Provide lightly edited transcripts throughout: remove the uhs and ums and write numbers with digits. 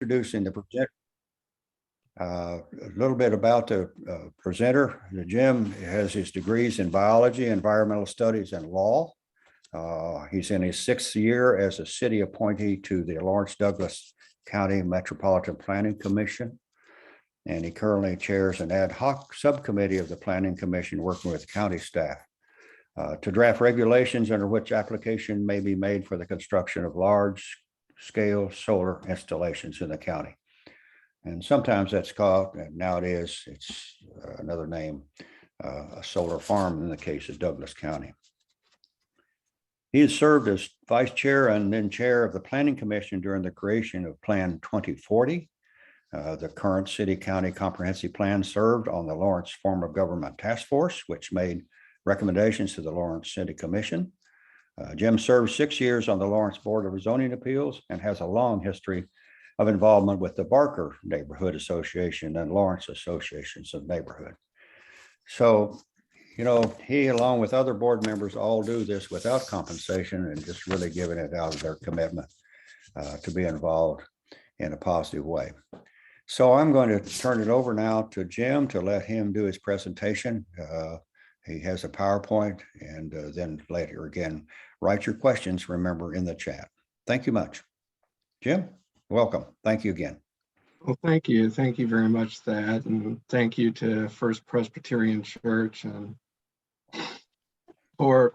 introducing the presenter. A little bit about the presenter. Jim has his degrees in biology, environmental studies, and law. He's in his 6th year as a city appointee to the Lawrence Douglas County Metropolitan Planning Commission. And he currently chairs an ad hoc subcommittee of the Planning Commission working with county staff to draft regulations under which application may be made for the construction of large-scale solar installations in the county. And sometimes that's called, and nowadays it's another name, a solar farm in the case of Douglas County. He has served as vice chair and then chair of the Planning Commission during the creation of Plan 2040. The current city-county comprehensive plan served on the Lawrence Form of Government Task Force, which made recommendations to the Lawrence City Commission. Jim served 6 years on the Lawrence Board of Zoning Appeals and has a long history of involvement with the Barker Neighborhood Association and Lawrence Associations of Neighborhood. So, you know, he, along with other board members, all do this without compensation and just really giving it out of their commitment to be involved in a positive way. So I'm going to turn it over now to Jim to let him do his presentation. He has a PowerPoint, and then later again, write your questions, remember, in the chat. Thank you much. Jim, welcome. Thank you again. Well, thank you. Thank you very much, Thad. And thank you to First Presbyterian Church and for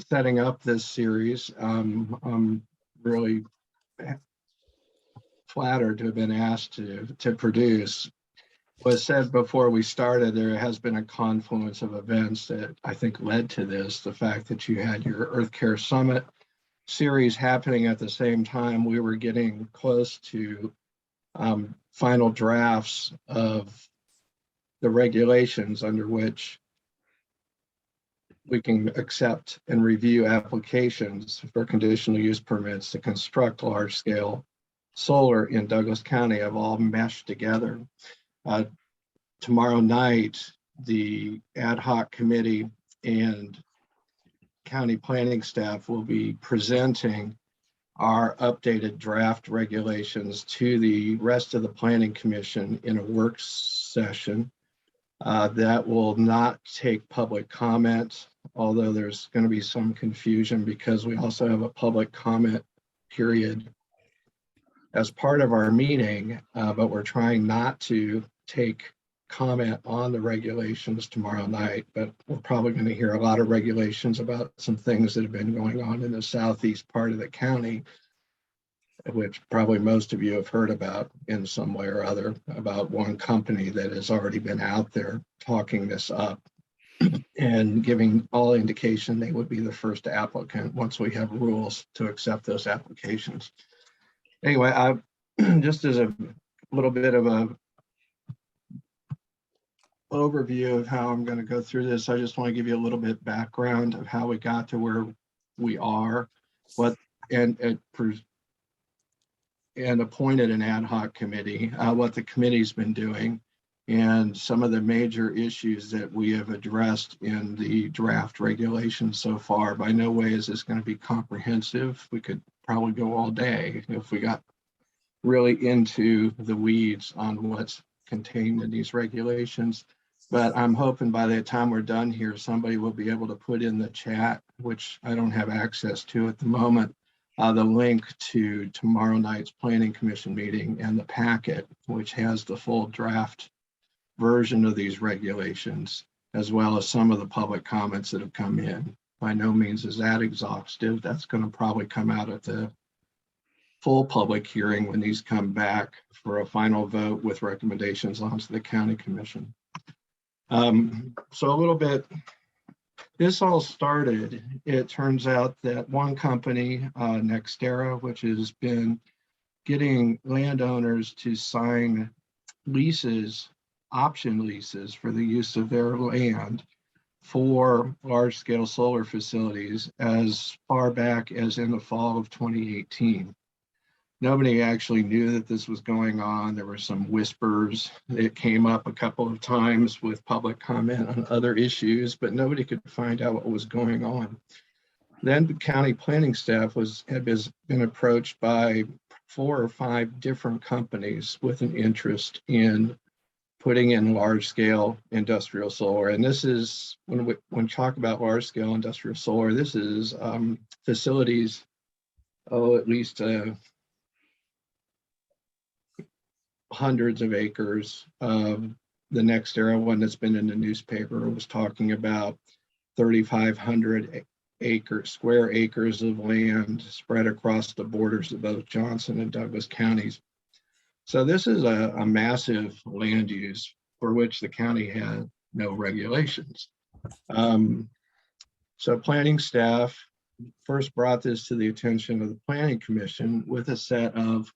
setting up this series. I'm really flattered to have been asked to produce. Was said before we started, there has been a confluence of events that I think led to this. The fact that you had your Earth Care Summit series happening at the same time we were getting close to final drafts of the regulations under which we can accept and review applications for conditional use permits to construct large-scale solar in Douglas County have all meshed together. Tomorrow night, the ad hoc committee and county planning staff will be presenting our updated draft regulations to the rest of the Planning Commission in a work session. That will not take public comment, although there's going to be some confusion because we also have a public comment period as part of our meeting, but we're trying not to take comment on the regulations tomorrow night, but we're probably going to hear a lot of regulations about some things that have been going on in the southeast part of the county, which probably most of you have heard about in some way or other, about one company that has already been out there talking this up and giving all indication they would be the first applicant once we have rules to accept those applications. Anyway, just as a little bit of a overview of how I'm going to go through this, I just want to give you a little bit background of how we got to where we are, and appointed an ad hoc committee, what the committee's been doing, and some of the major issues that we have addressed in the draft regulations so far. By no way is this going to be comprehensive. We could probably go all day if we got really into the weeds on what's contained in these regulations. But I'm hoping by the time we're done here, somebody will be able to put in the chat, which I don't have access to at the moment, the link to tomorrow night's Planning Commission meeting and the packet, which has the full draft version of these regulations, as well as some of the public comments that have come in. By no means is that exhaustive. That's going to probably come out at the full public hearing when these come back for a final vote with recommendations onto the county commission. So a little bit, this all started, it turns out that one company, Nextera, which has been getting landowners to sign leases, option leases for the use of their land for large-scale solar facilities as far back as in the fall of 2018. Nobody actually knew that this was going on. There were some whispers. It came up a couple of times with public comment on other issues, but nobody could find out what was going on. Then the county planning staff had been approached by 4 or 5 different companies with an interest in putting in large scale industrial solar. And this is when we talk about large scale industrial solar, this is facilities, at least hundreds of acres. The NextEra one that's been in the newspaper was talking about 3,500 square acres of land spread across the borders of both Johnson and Douglas counties. So this is a massive land use for which the county had no regulations. So planning staff first brought this to the attention of the Planning Commission with a set of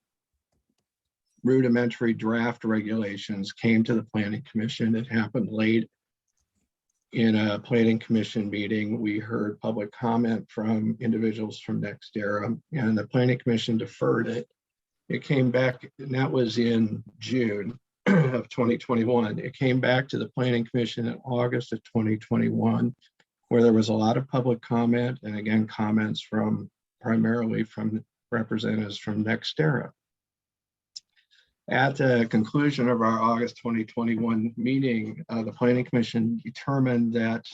rudimentary draft regulations, came to the Planning Commission. It happened late in a Planning Commission meeting. We heard public comment from individuals from NextEra, and the Planning Commission deferred it. It came back, and that was in June of 2021. It came back to the Planning Commission in August of 2021, where there was a lot of public comment, and again, comments from primarily from representatives from NextEra. At the conclusion of our August 2021 meeting, the Planning Commission determined that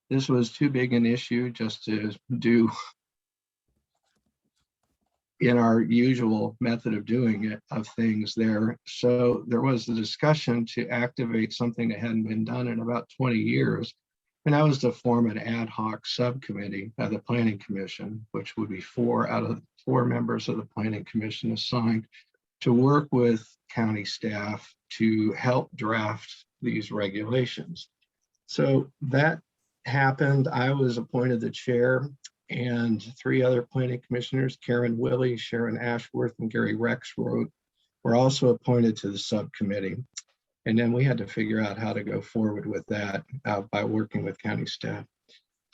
this was too big an issue just to do in our usual method of doing it, of things there. So there was the discussion to activate something that hadn't been done in about 20 years. And that was to form an ad hoc subcommittee of the Planning Commission, which would be 4 out of 4 members of the Planning Commission assigned to work with county staff to help draft these regulations. So that happened. I was appointed the chair, and 3 other planning commissioners, Karen Willey, Sharon Ashworth, and Gary Rexroth, were also appointed to the subcommittee. And then we had to figure out how to go forward with that by working with county staff.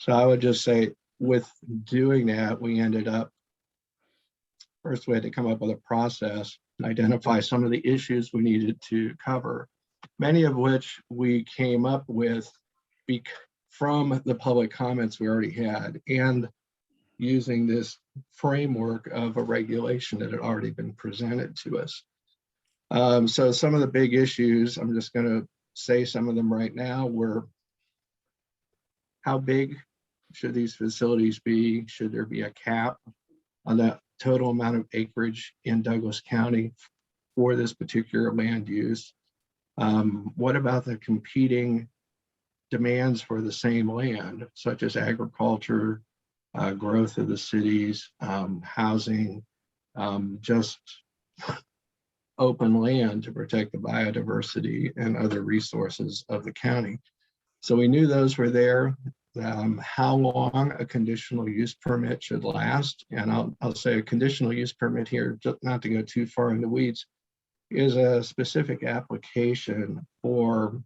So I would just say, with doing that, we ended up, first we had to come up with a process, identify some of the issues we needed to cover, many of which we came up with from the public comments we already had, and using this framework of a regulation that had already been presented to us. So some of the big issues, I'm just going to say some of them right now, were how big should these facilities be? Should there be a cap on the total amount of acreage in Douglas County for this particular land use? What about the competing demands for the same land, such as agriculture, growth of the cities, housing, just open land to protect the biodiversity and other resources of the county? So we knew those were there. How long a conditional use permit should last. And I'll say a conditional use permit here, just not to go too far in the weeds, is a specific application for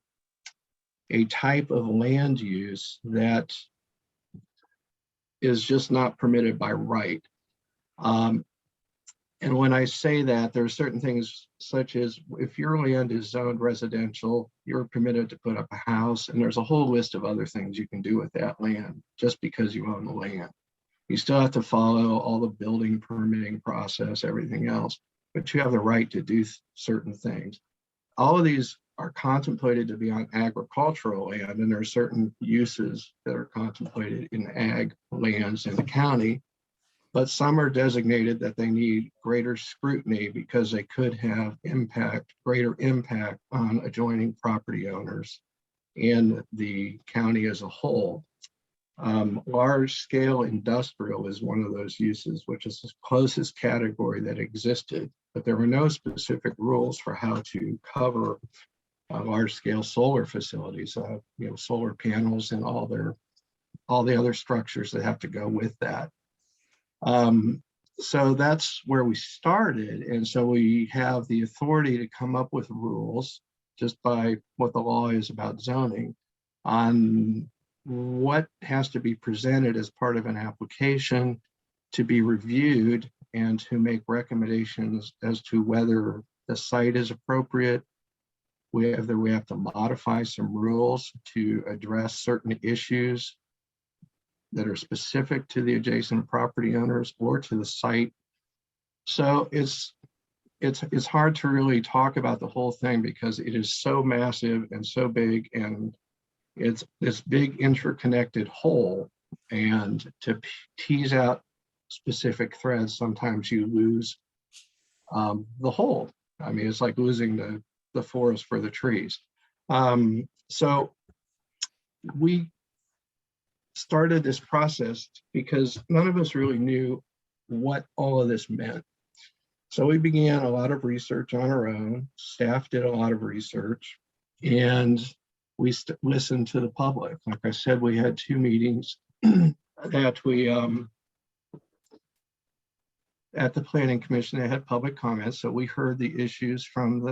a type of land use that is just not permitted by right. And when I say that, there are certain things such as, if your land is zoned residential, you're permitted to put up a house, and there's a whole list of other things you can do with that land just because you own the land. You still have to follow all the building permitting process, everything else, but you have the right to do certain things. All of these are contemplated to be on agricultural land, and there are certain uses that are contemplated in ag lands in the county, but some are designated that they need greater scrutiny because they could have greater impact on adjoining property owners and the county as a whole. Large scale industrial is one of those uses, which is the closest category that existed, but there were no specific rules for how to cover large scale solar facilities, solar panels and all the other structures that have to go with that. So that's where we started. And so we have the authority to come up with rules just by what the law is about zoning on what has to be presented as part of an application to be reviewed and to make recommendations as to whether the site is appropriate, whether we have to modify some rules to address certain issues that are specific to the adjacent property owners or to the site So it's hard to really talk about the whole thing because it is so massive and so big, and it's this big interconnected whole. And to tease out specific threads, sometimes you lose the whole. I mean, it's like losing the forest for the trees. So we started this process because none of us really knew what all of this meant. So we began a lot of research on our own. Staff did a lot of research, and we listened to the public. Like I said, we had 2 meetings that we at the Planning Commission. They had public comments, so we heard the issues from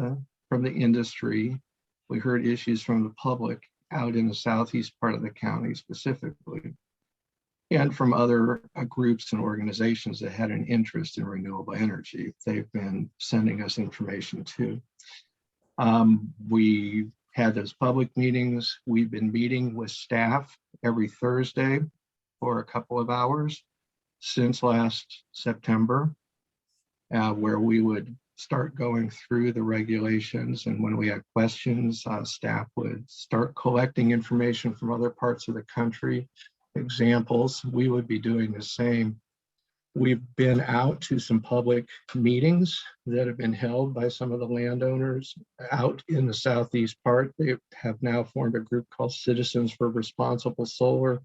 the industry. We heard issues from the public out in the southeast part of the county specifically, and from other groups and organizations that had an interest in renewable energy. They've been sending us information too. We had those public meetings. We've been meeting with staff every Thursday for a couple of hours since last September, where we would start going through the regulations. And when we had questions, staff would start collecting information from other parts of the country, examples. We would be doing the same. We've been out to some public meetings that have been held by some of the landowners out in the southeast part. They have now formed a group called Citizens for Responsible Solar.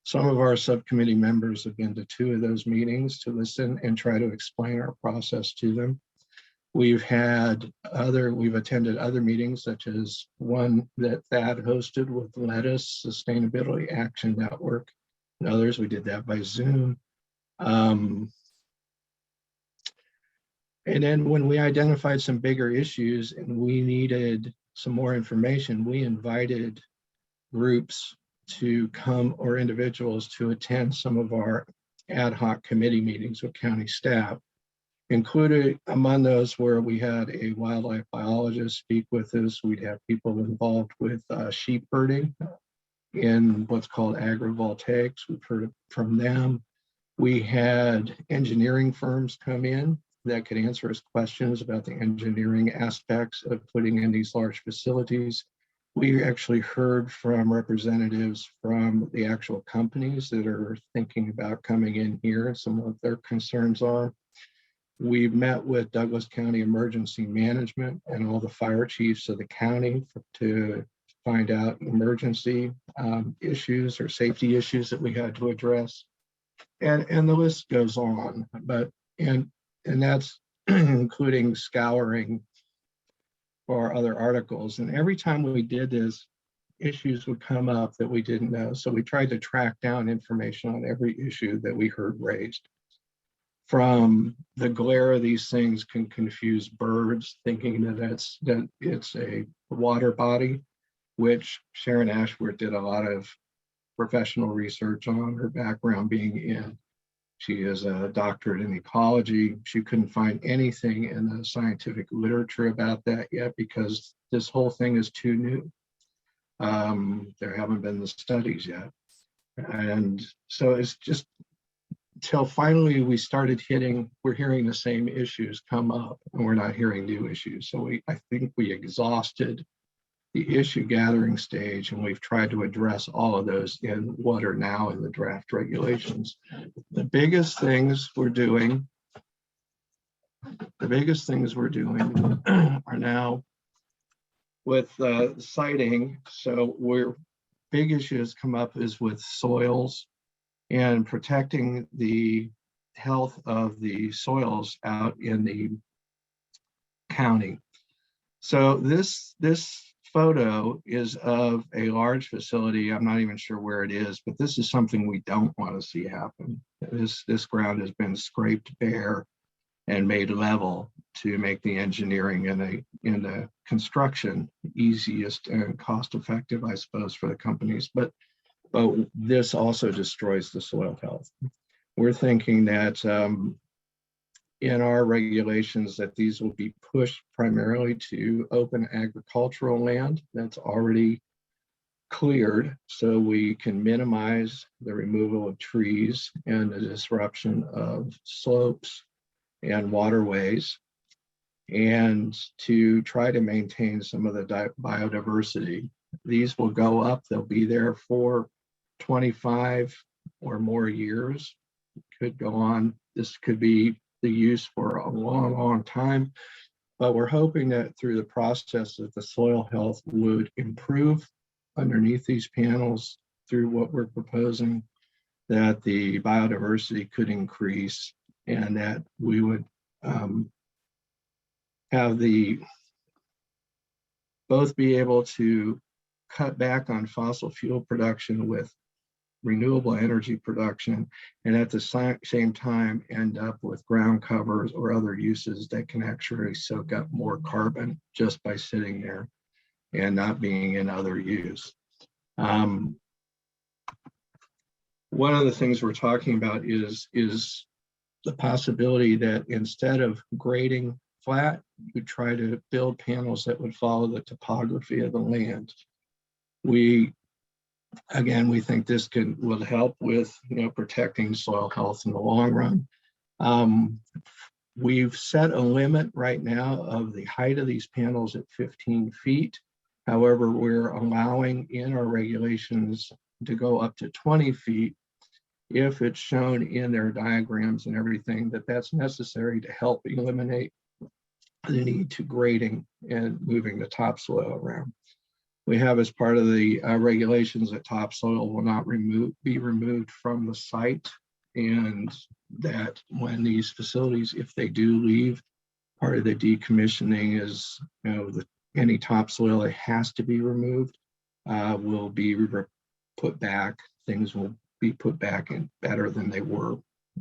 Some of our subcommittee members have been to 2 of those meetings to listen and try to explain our process to them. We've attended other meetings, such as one that Thad hosted with Lettuce Sustainability Action Network and others. We did that by Zoom. And then when we identified some bigger issues and we needed some more information, we invited groups to come, or individuals to attend some of our ad hoc committee meetings with county staff. Included among those where we had a wildlife biologist speak with us. We'd have people involved with sheep herding in what's called agrivoltaics. We've heard from them. We had engineering firms come in that could answer us questions about the engineering aspects of putting in these large facilities. We actually heard from representatives from the actual companies that are thinking about coming in here and some of their concerns are. We met with Douglas County Emergency Management and all the fire chiefs of the county to find out emergency issues or safety issues that we had to address. And the list goes on, and that's including scouring for other articles. And every time we did this, issues would come up that we didn't know. So we tried to track down information on every issue that we heard raised. From the glare of these things can confuse birds, thinking that it's a water body, which Sharon Ashworth did a lot of professional research on, her background being in. She is a doctorate in ecology. She couldn't find anything in the scientific literature about that yet because this whole thing is too new. There haven't been the studies yet. And so it's just till finally we started we're hearing the same issues come up and we're not hearing new issues. So I think we exhausted the issue gathering stage, and we've tried to address all of those in what are now in the draft regulations. The biggest things we're doing are now with siting. So big issues come up is with soils and protecting the health of the soils out in the county. So this photo is of a large facility. I'm not even sure where it is, but this is something we don't want to see happen. This ground has been scraped bare and made level to make the engineering and the construction easiest and cost effective, I suppose, for the companies. But this also destroys the soil health. We're thinking that in our regulations that these will be pushed primarily to open agricultural land that's already cleared, so we can minimize the removal of trees and the disruption of slopes and waterways, and to try to maintain some of the biodiversity. These will go up, they'll be there for 25 or more years. Could go on. This could be the use for a long, long time, but we're hoping that through the process that the soil health would improve underneath these panels through what we're proposing, that the biodiversity could increase, and that we would have both be able to cut back on fossil fuel production with renewable energy production, and at the same time end up with ground covers or other uses that can actually soak up more carbon just by sitting there and not being in other use. One of the things we're talking about is the possibility that instead of grading flat, you try to build panels that would follow the topography of the land. We think this will help with protecting soil health in the long run. We've set a limit right now of the height of these panels at 15 feet. However, we're allowing in our regulations to go up to 20 feet if it's shown in their diagrams and everything that that's necessary to help eliminate the need to grading and moving the topsoil around. We have as part of the regulations that topsoil will not be removed from the site, and that when these facilities, if they do leave, part of the decommissioning is any topsoil that has to be removed will be put back. Things will be put back in better than they were,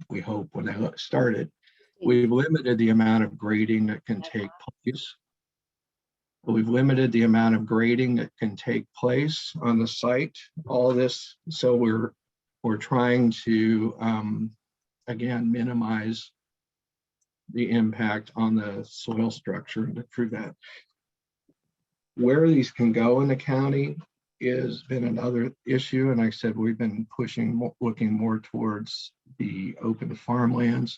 we hope, when they started. We've limited the amount of grading that can take place. We've limited the amount of grading that can take place on the site. All this, so we're trying to again minimize the impact on the soil structure and to prove that. Where these can go in the county has been another issue, and like I said, we've been looking more towards the open farmlands.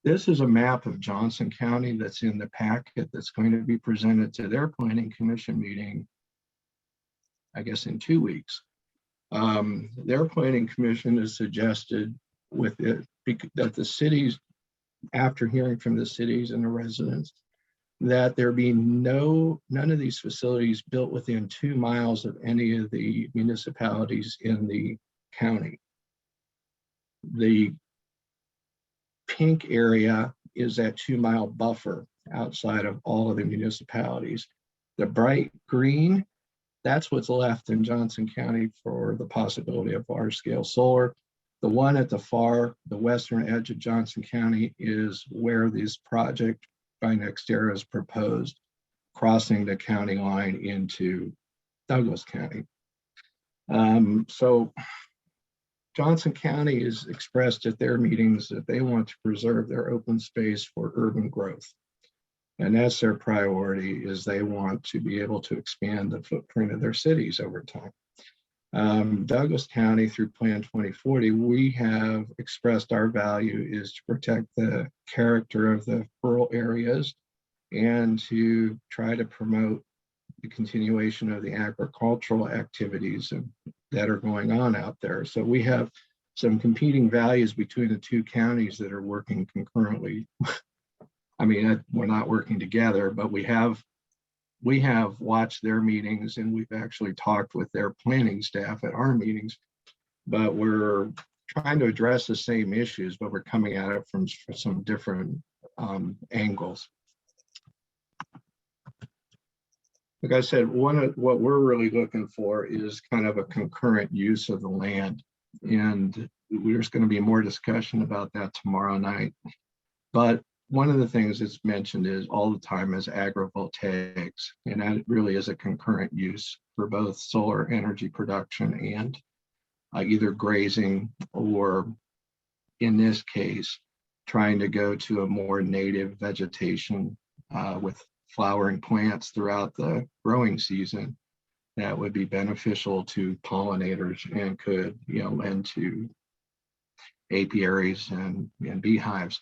This is a map of Johnson County that's in the packet that's going to be presented to their planning commission meeting, I guess, in 2 weeks. Their planning commission has suggested with it that the cities, after hearing from the cities and the residents, that there be none of these facilities built within 2 miles of any of the municipalities in the county. The pink area is that 2 mile buffer outside of all of the municipalities. The bright green, that's what's left in Johnson County for the possibility of large scale solar. The one at the western edge of Johnson County is where this project by NextEra is proposed, crossing the county line into Douglas County. So Johnson County has expressed at their meetings that they want to preserve their open space for urban growth. And that's their priority, is they want to be able to expand the footprint of their cities over time. Douglas County, through Plan 2040, we have expressed our value is to protect the character of the rural areas and to try to promote the continuation of the agricultural activities that are going on out there. So we have some competing values between the two counties that are working concurrently. I mean, we're not working together, but we have watched their meetings, and we've actually talked with their planning staff at our meetings, but we're trying to address the same issues, but we're coming at it from some different angles. Like I said, what we're really looking for is kind of a concurrent use of the land. And there's going to be more discussion about that tomorrow night. But one of the things that's mentioned is all the time is agrivoltaics. And that really is a concurrent use for both solar energy production and either grazing, or in this case, trying to go to a more native vegetation with flowering plants throughout the growing season that would be beneficial to pollinators and could lend to apiaries and beehives.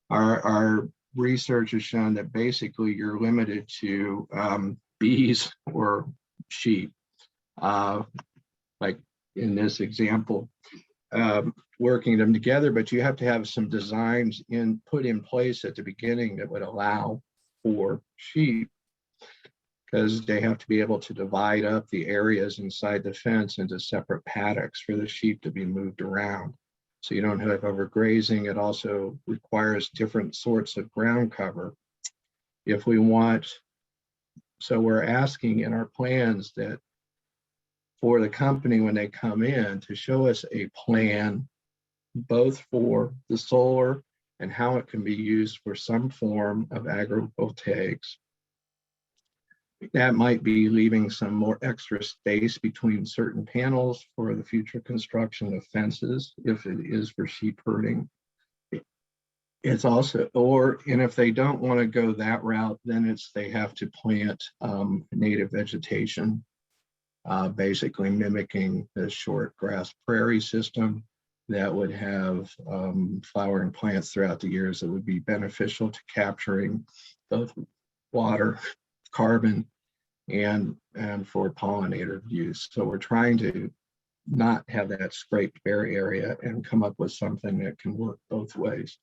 Our research has shown that basically you're limited to bees or sheep. Like in this example, working them together, but you have to have some designs put in place at the beginning that would allow for sheep, because they have to be able to divide up the areas inside the fence into separate paddocks for the sheep to be moved around. So you don't have overgrazing. It also requires different sorts of ground cover. If we want, so we're asking in our plans that for the company, when they come in, to show us a plan both for the solar and how it can be used for some form of agrivoltaics. That might be leaving some more extra space between certain panels for the future construction of fences, if it is for sheep herding. It's also, and if they don't want to go that route, then they have to plant native vegetation, basically mimicking the short grass prairie system that would have flowering plants throughout the years that would be beneficial to capturing both water, carbon, and for pollinator use. So we're trying to not have that scraped bare area and come up with something that can work both ways.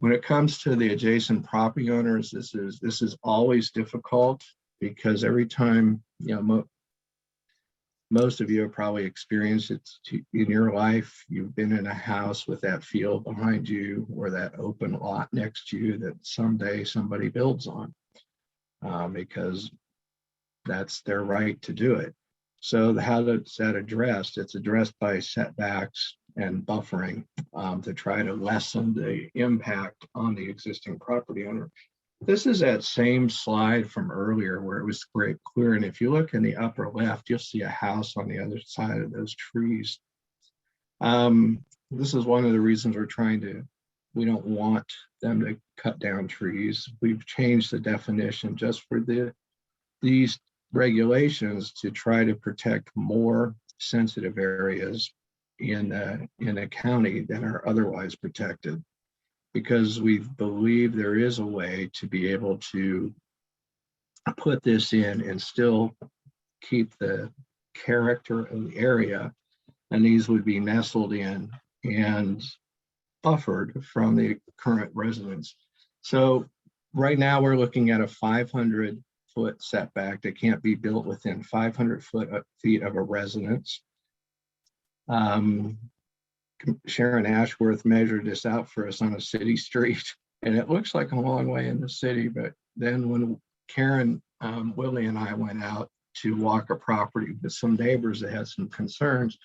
When it comes to the adjacent property owners, this is always difficult, because every time, most of you have probably experienced it in your life. You've been in a house with that field behind you or that open lot next to you that someday somebody builds on, because that's their right to do it. So how is that addressed? It's addressed by setbacks and buffering to try to lessen the impact on the existing property owner. This is that same slide from earlier where it was great clear. And if you look in the upper left, you'll see a house on the other side of those trees. This is one of the reasons we don't want them to cut down trees. We've changed the definition just for these regulations to try to protect more sensitive areas in a county than are otherwise protected, because we believe there is a way to be able to put this in and still keep the character of the area. And these would be nestled in and buffered from the current residents. So right now we're looking at a 500-foot setback that can't be built within 500 feet of a residence. Sharon Ashworth measured this out for us on a city street, and it looks like a long way in the city. But then when Karen, Willie, and I went out to walk a property with some neighbors that had some concerns,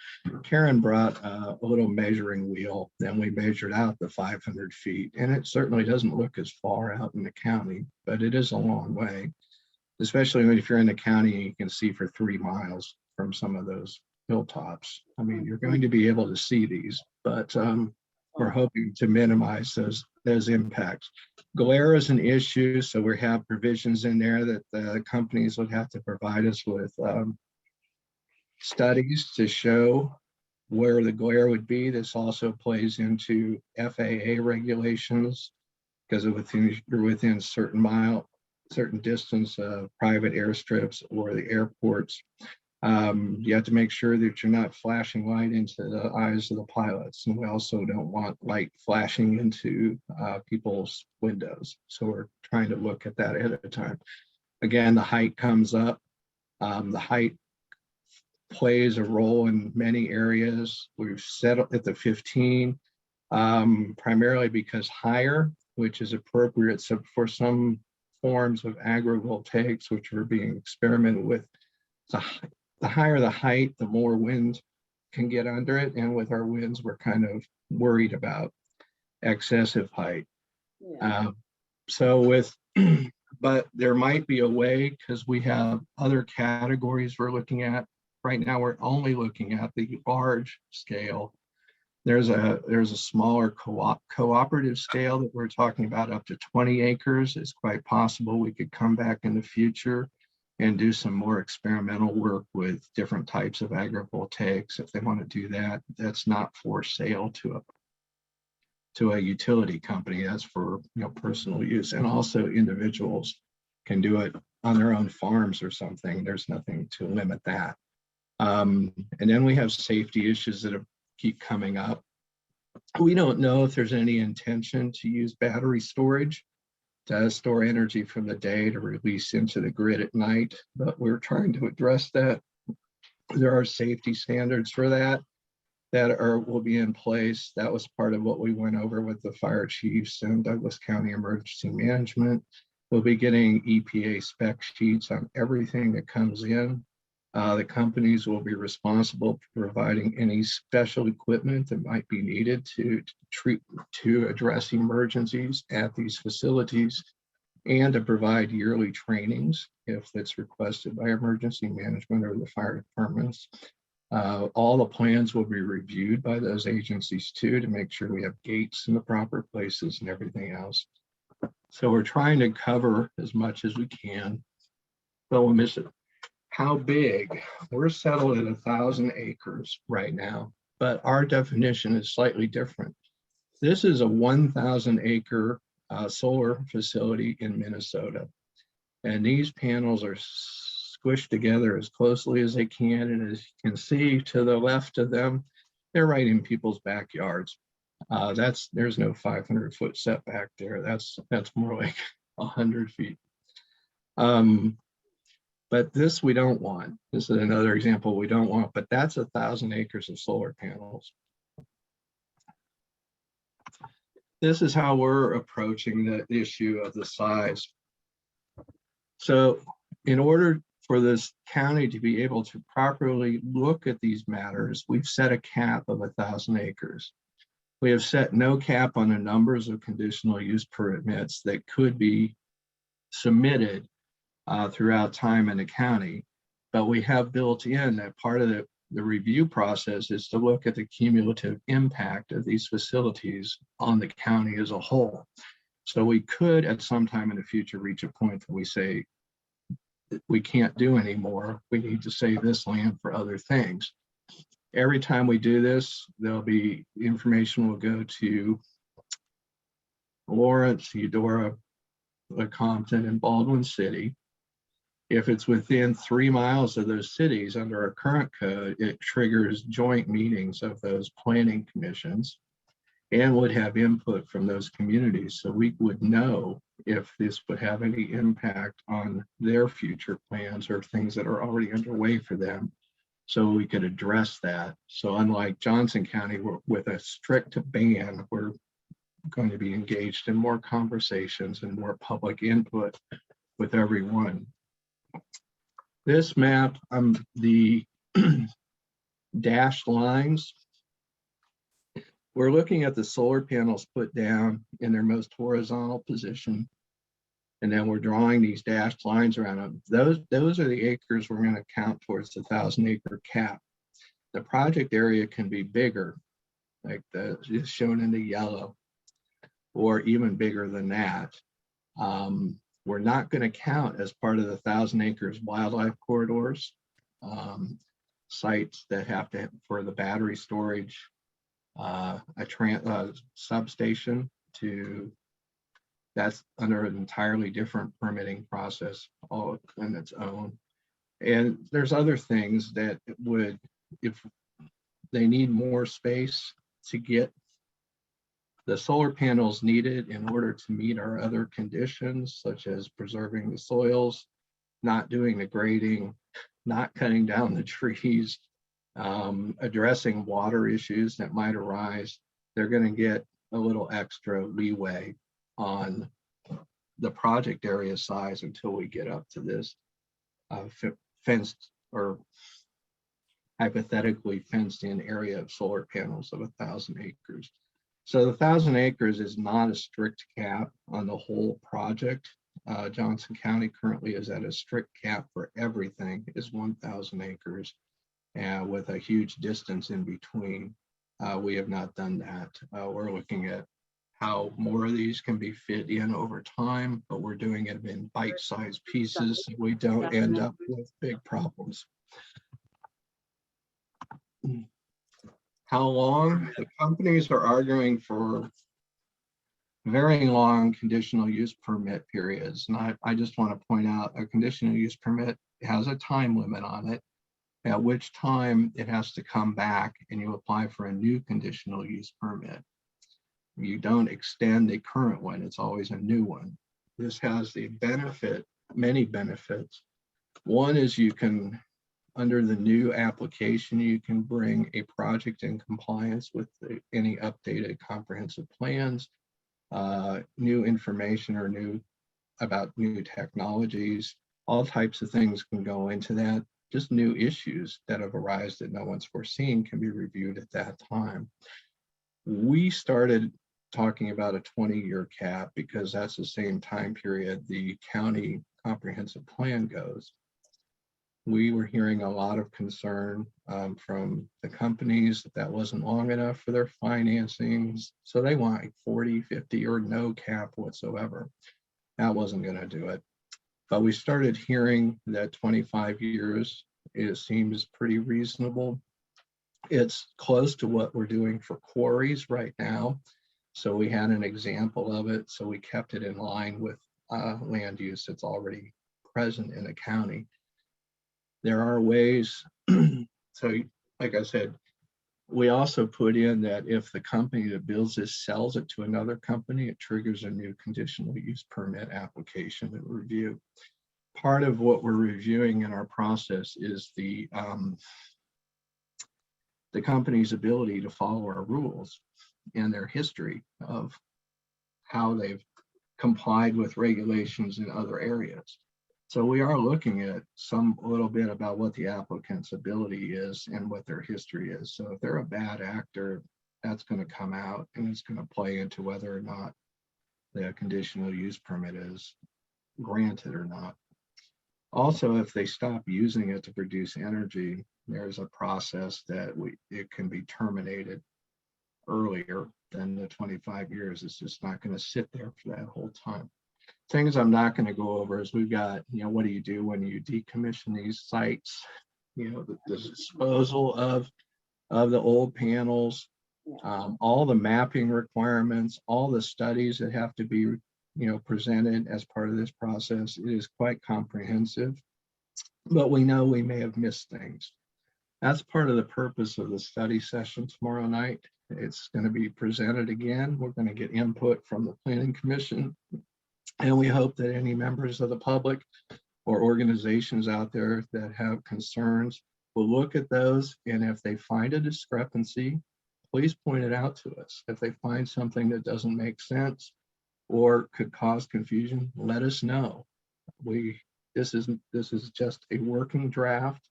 Karen brought a little measuring wheel. Then we measured out the 500 feet, and it certainly doesn't look as far out in the county, but it is a long way, especially if you're in the county and you can see for 3 miles from some of those hilltops. I mean, you're going to be able to see these, but we're hoping to minimize those impacts. Glare is an issue, so we have provisions in there that the companies would have to provide us with studies to show where the glare would be. This also plays into FAA regulations, because you're within certain distance of private airstrips or the airports. You have to make sure that you're not flashing light into the eyes of the pilots. And we also don't want light flashing into people's windows. So we're trying to look at that ahead of time. Again, the height comes up. The height plays a role in many areas. We've set up at the 15, primarily because higher, which is appropriate. So for some forms of agrivoltaics, which are being experimented with, the higher the height, the more wind can get under it. And with our winds, we're kind of worried about excessive height. Yeah. But there might be a way, because we have other categories we're looking at. Right now, we're only looking at the large scale. There's a smaller cooperative scale that we're talking about up to 20 acres. It's quite possible we could come back in the future and do some more experimental work with different types of aggregate tags. If they want to do that, that's not for sale to a utility company. That's for personal use, and also individuals can do it on their own farms or something. There's nothing to limit that. And then we have safety issues that keep coming up. We don't know if there's any intention to use battery storage to store energy from the day to release into the grid at night, but we're trying to address that. There are safety standards for that will be in place. That was part of what we went over with the fire chiefs and Douglas County Emergency Management. We'll be getting EPA spec sheets on everything that comes in. The companies will be responsible for providing any special equipment that might be needed to address emergencies at these facilities, and to provide yearly trainings if it's requested by emergency management or the fire departments. All the plans will be reviewed by those agencies too, to make sure we have gates in the proper places and everything else. So we're trying to cover as much as we can. But we'll miss it. How big? We're settled at 1,000 acres right now, but our definition is slightly different. This is a 1,000 acre solar facility in Minnesota. And these panels are squished together as closely as they can. And as you can see to the left of them, they're right in people's backyards. There's no 500-foot setback there. That's more like 100 feet. But this we don't want. This is another example we don't want, but that's 1,000 acres of solar panels. This is how we're approaching the issue of the size. So in order for this county to be able to properly look at these matters, we've set a cap of 1,000 acres. We have set no cap on the numbers of conditional use permits that could be submitted throughout time in the county, but we have built in that part of the review process is to look at the cumulative impact of these facilities on the county as a whole. So we could at some time in the future reach a point that we say we can't do anymore. We need to save this land for other things. Every time we do this, there'll be information will go to Lawrence, Eudora, Lecompton, and Baldwin City. If it's within 3 miles of those cities under our current code, it triggers joint meetings of those planning commissions and would have input from those communities. So we would know if this would have any impact on their future plans or things that are already underway for them. So we could address that. So unlike Johnson County, with a strict ban, we're going to be engaged in more conversations and more public input with everyone. This map, the dashed lines, we're looking at the solar panels put down in their most horizontal position. And then we're drawing these dashed lines around them. Those are the acres we're going to count towards the 1,000 acre cap. The project area can be bigger, like is shown in the yellow, or even bigger than that. We're not going to count as part of the 1,000 acres wildlife corridors, sites that have to, for the battery storage, a substation that's under an entirely different permitting process all on its own. And there's other things that would, if they need more space to get the solar panels needed in order to meet our other conditions, such as preserving the soils, not doing the grading, not cutting down the trees, addressing water issues that might arise, they're going to get a little extra leeway on the project area size until we get up to this fenced or hypothetically fenced in area of solar panels of 1,000 acres. So the 1,000 acres is not a strict cap on the whole project. Johnson County currently is at a strict cap for everything is 1,000 acres with a huge distance in between. We have not done that. We're looking at how more of these can be fit in over time, but we're doing it in bite-sized pieces so we don't end up with big problems. How long? The companies are arguing for very long conditional use permit periods. And I just want to point out a conditional use permit has a time limit on it, at which time it has to come back and you apply for a new conditional use permit. You don't extend a current one, it's always a new one. This has the benefit, many benefits. One is you can, under the new application, you can bring a project in compliance with any updated comprehensive plans, new information or about new technologies, all types of things can go into that. Just new issues that have arisen that no one's foreseen can be reviewed at that time. We started talking about a 20-year cap because that's the same time period the county comprehensive plan goes. We were hearing a lot of concern from the companies that wasn't long enough for their financings. So they want like 40, 50 or no cap whatsoever. That wasn't going to do it. But we started hearing that 25 years, it seems pretty reasonable. It's close to what we're doing for quarries right now. So we had an example of it. So we kept it in line with land use that's already present in the county. There are ways, so like I said, we also put in that if the company that builds this sells it to another company, it triggers a new conditional use permit application and review. Part of what we're reviewing in our process is the company's ability to follow our rules and their history of how they've complied with regulations in other areas. So we are looking at a little bit about what the applicant's ability is and what their history is. So if they're a bad actor, that's going to come out and it's going to play into whether or not the conditional use permit is granted or not. Also, if they stop using it to produce energy, there's a process that it can be terminated earlier than the 25 years. It's just not going to sit there for that whole time. Things I'm not going to go over is we've got, what do you do when you decommission these sites? The disposal of the old panels, all the mapping requirements, all the studies that have to be, presented as part of this process. It is quite comprehensive, but we know we may have missed things. That's part of the purpose of the study session tomorrow night. It's going to be presented again. We're going to get input from the Planning Commission. And we hope that any members of the public or organizations out there that have concerns will look at those. And if they find a discrepancy, please point it out to us. If they find something that doesn't make sense or could cause confusion, let us know. This is just a working draft.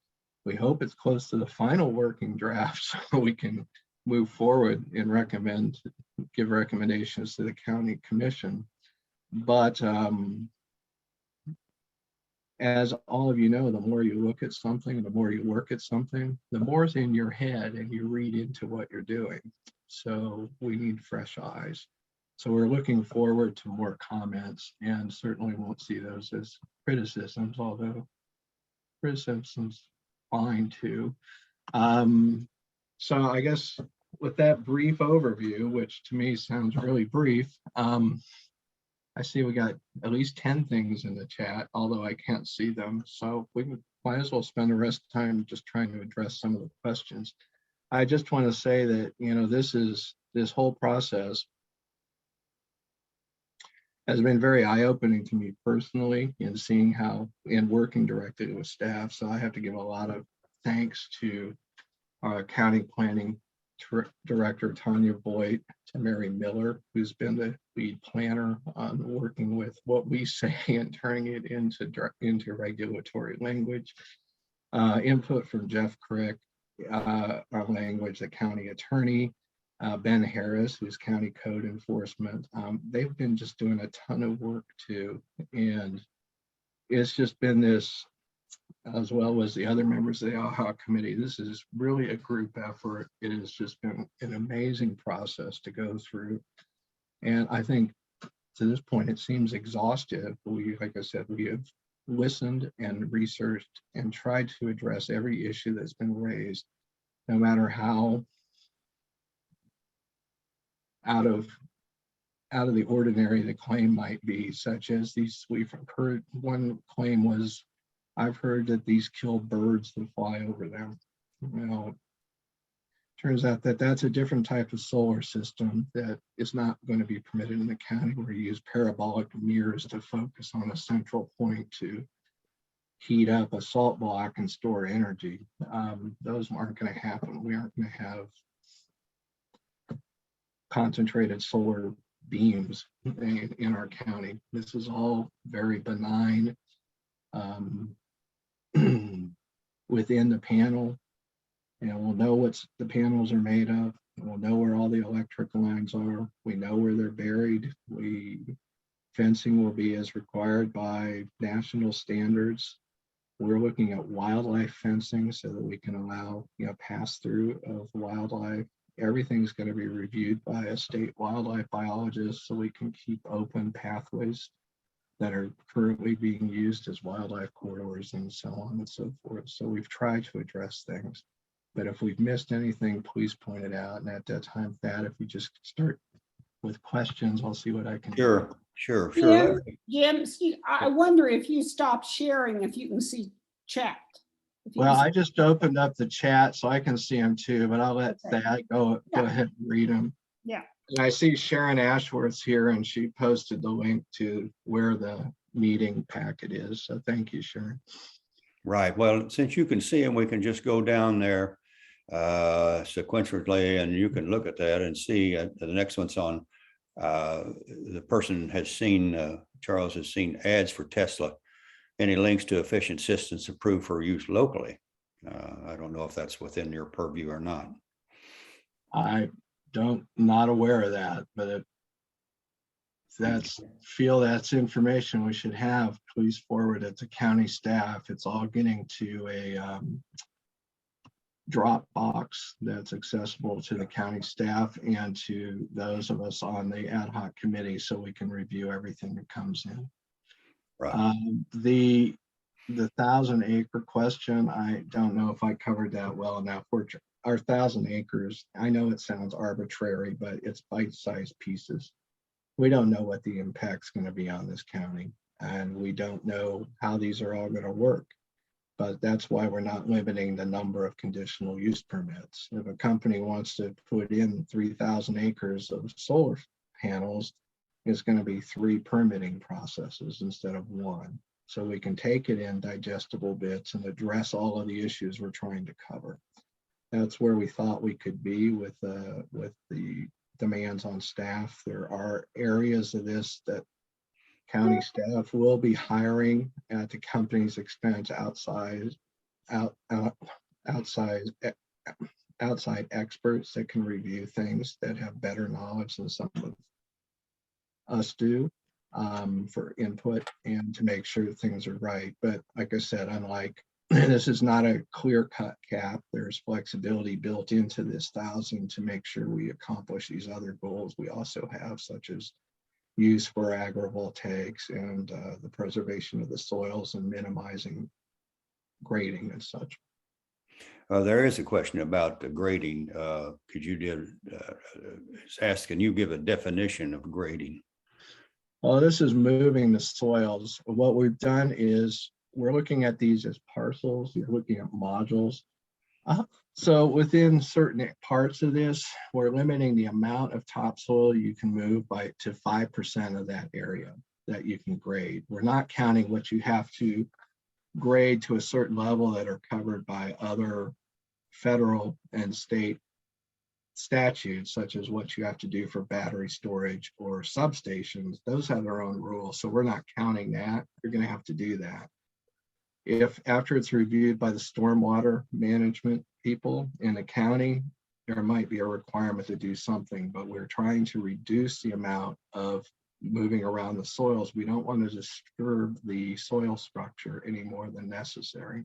We hope it's close to the final working draft so we can move forward and give recommendations to the county commission. But as all of you know, the more you look at something, the more you work at something, the more is in your head and you read into what you're doing. So we need fresh eyes. So we're looking forward to more comments and certainly won't see those as criticisms, although criticism's fine too. So I guess with that brief overview, which to me sounds really brief, I see we got at least 10 things in the chat, although I can't see them. So we might as well spend the rest of the time just trying to address some of the questions. I just want to say that, this whole process has been very eye-opening to me personally in seeing how, and working directly with staff. So I have to give a lot of thanks to our county planning director, Tanya Boyd, to Mary Miller, who's been the lead planner on working with what we say and turning it into regulatory language. Input from Jeff Crick, our language, the county attorney, Ben Harris, who's county code enforcement. They've been just doing a ton of work too. And it's just been this, as well as the other members of the AHA committee, this is really a group effort. It has just been an amazing process to go through. And I think to this point, it seems exhaustive. Like I said, we have listened and researched and tried to address every issue that's been raised, no matter how out of the ordinary the claim might be, such as these. We've heard one claim was, I've heard that these kill birds that fly over them. Turns out that that's a different type of solar system that is not going to be permitted in the county, where you use parabolic mirrors to focus on a central point to heat up a salt block and store energy. Those aren't going to happen. We aren't going to have concentrated solar beams in our county. This is all very benign within the panel. And we'll know what the panels are made of. We'll know where all the electrical lines are. We know where they're buried. Fencing will be as required by national standards. We're looking at wildlife fencing so that we can allow, pass through of wildlife. Everything's going to be reviewed by a state wildlife biologist, so we can keep open pathways that are currently being used as wildlife corridors and so on and so forth. So we've tried to address things. But if we've missed anything, please point it out. And at that time, Thad, if we just start with questions, I'll see what I can do. Sure. Jim, I wonder if you stop sharing, if you can see chat. Well, I just opened up the chat so I can see them too, but I'll let Thad go ahead and read them. Yeah. And I see Sharon Ashworth's here, and she posted the link to where the meeting packet is. So thank you, Sharon. Right. Well, since you can see them, we can just go down there sequentially, and you can look at that and see the next one's on. The person has seen, Charles has seen ads for Tesla. Any links to efficient systems approved for use locally? I don't know if that's within your purview or not. Not aware of that, but if that's information we should have, please forward it to county staff. It's all getting to a Dropbox that's accessible to the county staff and to those of us on the ad hoc committee, so we can review everything that comes in. Right. The 1,000-acre question, I don't know if I covered that well enough. Our 1,000 acres, I know it sounds arbitrary, but it's bite-sized pieces. We don't know what the impact's going to be on this county, and we don't know how these are all going to work. But that's why we're not limiting the number of conditional use permits. If a company wants to put in 3,000 acres of solar panels, it's going to be 3 permitting processes instead of 1. So we can take it in digestible bits and address all of the issues we're trying to cover. That's where we thought we could be with the demands on staff. There are areas of this that county staff will be hiring at the company's expense outside experts that can review things, that have better knowledge than some of us do, for input and to make sure that things are right. But like I said, unlike this is not a clear-cut cap. There's flexibility built into this 1,000 to make sure we accomplish these other goals we also have, such as use for agrivoltaics and the preservation of the soils and minimizing grading and such. There is a question about the grading. Could you ask, can you give a definition of grading? Well, this is moving the soils. What we've done is we're looking at these as parcels. You're looking at modules. So within certain parts of this, we're limiting the amount of topsoil you can move to 5% of that area that you can grade. We're not counting what you have to grade to a certain level that are covered by other federal and state statutes, such as what you have to do for battery storage or substations. Those have their own rules. So we're not counting that. You're going to have to do that. If after it's reviewed by the stormwater management people in the county, there might be a requirement to do something, but we're trying to reduce the amount of moving around the soils. We don't want to disturb the soil structure any more than necessary.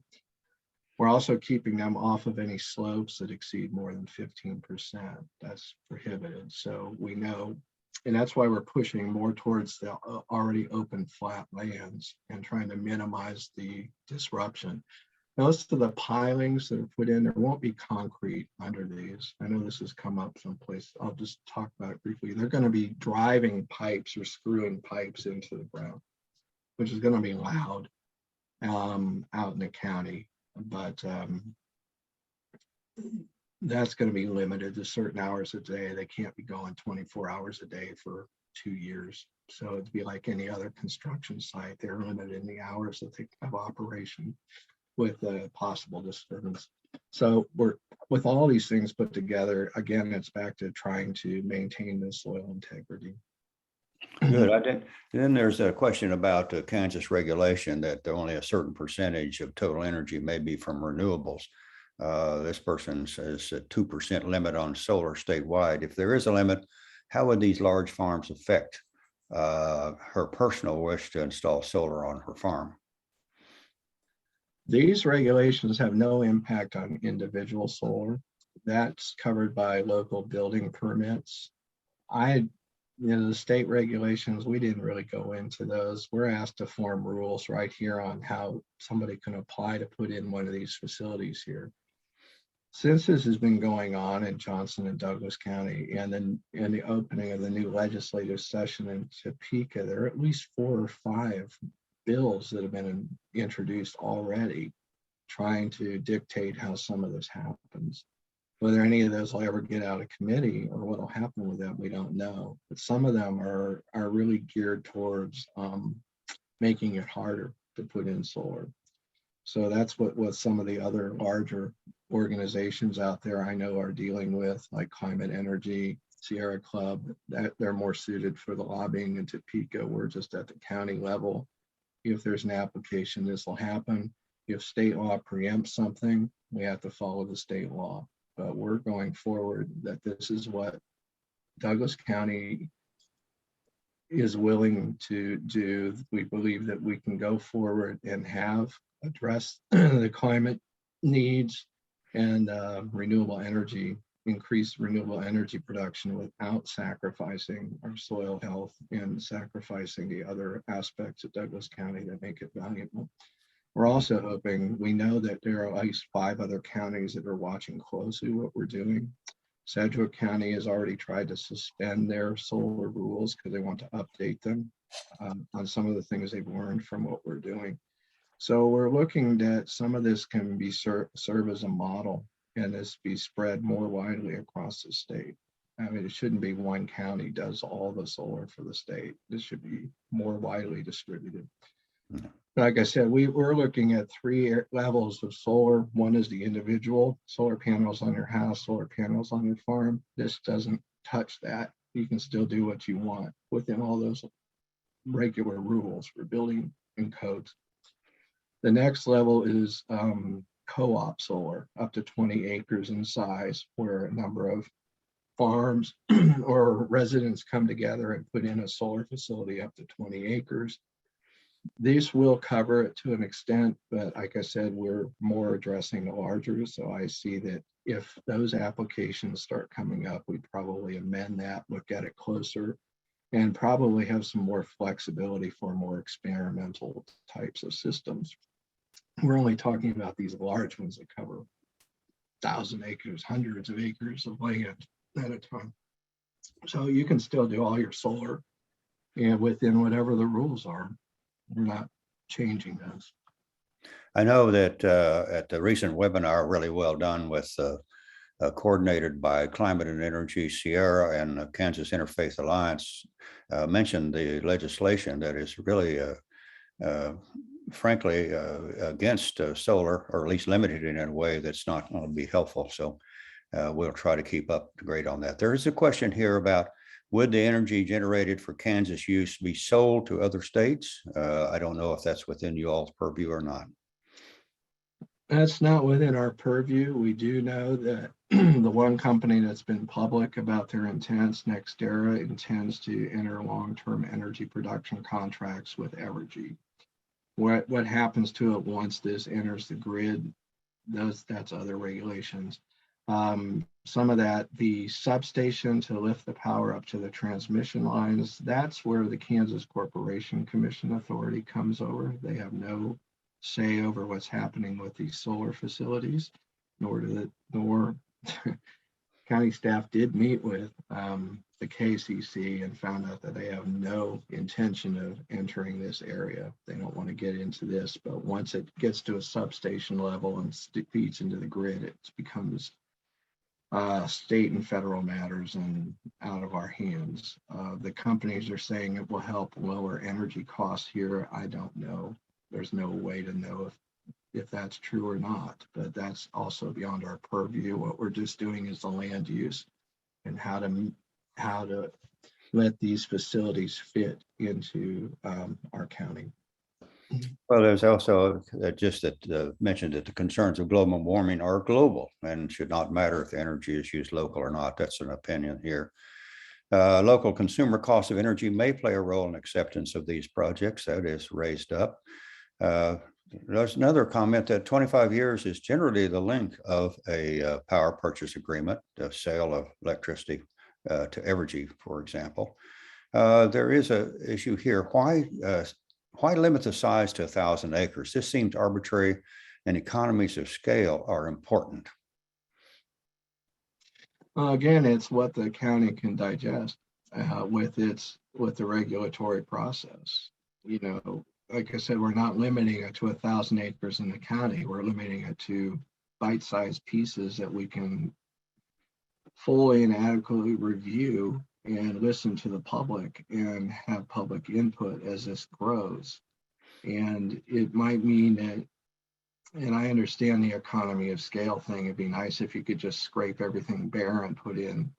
We're also keeping them off of any slopes that exceed more than 15%. That's prohibited. So we know And that's why we're pushing more towards the already open flat lands and trying to minimize the disruption. Most of the pilings that are put in, there won't be concrete under these. I know this has come up someplace. I'll just talk about it briefly. They're going to be driving pipes or screwing pipes into the ground, which is going to be loud out in the county. But that's going to be limited to certain hours a day. They can't be going 24 hours a day for 2 years. So it'd be like any other construction site. They're limited in the hours that they have operation with a possible disturbance. So we're, with all these things put together, again, it's back to trying to maintain the soil integrity. Good. Then there's a question about the Kansas regulation that only a certain percentage of total energy may be from renewables. This person says a 2% limit on solar statewide. If there is a limit, how would these large farms affect her personal wish to install solar on her farm? These regulations have no impact on individual solar. That's covered by local building permits. The state regulations, we didn't really go into those. We're asked to form rules right here on how somebody can apply to put in one of these facilities here. Since this has been going on in Johnson and Douglas County, and then in the opening of the new legislative session in Topeka, there are at least 4 or 5 bills that have been introduced already trying to dictate how some of this happens. Whether any of those will ever get out of committee or what will happen with them, we don't know. But some of them are really geared towards making it harder to put in solar. So that's what some of the other larger organizations out there I know are dealing with, like Climate Energy, Sierra Club, that they're more suited for the lobbying in Topeka. We're just at the county level. If there's an application, this will happen. If state law preempts something, we have to follow the state law. But we're going forward that this is what Douglas County is willing to do. We believe that we can go forward and have addressed the climate needs and renewable energy, increased renewable energy production without sacrificing our soil health and sacrificing the other aspects of Douglas County that make it valuable. We're also hoping, we know that there are at least 5 other counties that are watching closely what we're doing. Sedgwick County has already tried to suspend their solar rules because they want to update them on some of the things they've learned from what we're doing. So we're looking that some of this can be serve as a model and this be spread more widely across the state. I mean, it shouldn't be one county does all the solar for the state. This should be more widely distributed. Like I said, we're looking at 3 levels of solar. One is the individual solar panels on your house, solar panels on your farm. This doesn't touch that. You can still do what you want within all those regular rules for building and codes. The next level is co-op solar, up to 20 acres in size, where a number of farms or residents come together and put in a solar facility up to 20 acres. These will cover it to an extent, but like I said, we're more addressing the larger. So I see that if those applications start coming up, we'd probably amend that, look at it closer, and probably have some more flexibility for more experimental types of systems. We're only talking about these large ones that cover 1,000 acres, hundreds of acres of land at a time. So you can still do all your solar and within whatever the rules are. We're not changing those. I know that at the recent webinar, really well done with coordinated by Climate and Energy, Sierra, and the Kansas Interfaith Alliance, mentioned the legislation that is really, frankly, against solar, or at least limited in a way that's not going to be helpful. So we'll try to keep up to grade on that. There is a question here about, would the energy generated for Kansas use be sold to other states? I don't know if that's within you all's purview or not. That's not within our purview. We do know that the one company that's been public about their intents, NextEra, intends to enter long-term energy production contracts with Evergy. What happens to it once this enters the grid, that's other regulations. some of that, the substation to lift the power up to the transmission lines, that's where the Kansas Corporation Commission Authority comes over. They have no say over what's happening with these solar facilities, nor county staff did meet with the KCC and found out that they have no intention of entering this area. They don't want to get into this, but once it gets to a substation level and feeds into the grid, it becomes state and federal matters and out of our hands. The companies are saying it will help lower energy costs here. I don't know. There's no way to know if that's true or not, but that's also beyond our purview. What we're just doing is the land use and how to let these facilities fit into our county. Well, there's also mentioned that the concerns of global warming are global and should not matter if the energy is used local or not. That's an opinion here. Local consumer costs of energy may play a role in acceptance of these projects. That is raised up. There's another comment that 25 years is generally the length of a power purchase agreement, the sale of electricity to Evergy, for example. There is an issue here. Why limit the size to 1,000 acres? This seems arbitrary, and economies of scale are important. Well, again, it's what the county can digest with the regulatory process. You know, like I said, we're not limiting it to 1,000 acres in the county. We're limiting it to bite-sized pieces that we can fully and adequately review and listen to the public and have public input as this grows. And it might mean that, and I understand the economy of scale thing. It'd be nice if you could just scrape everything bare and put in,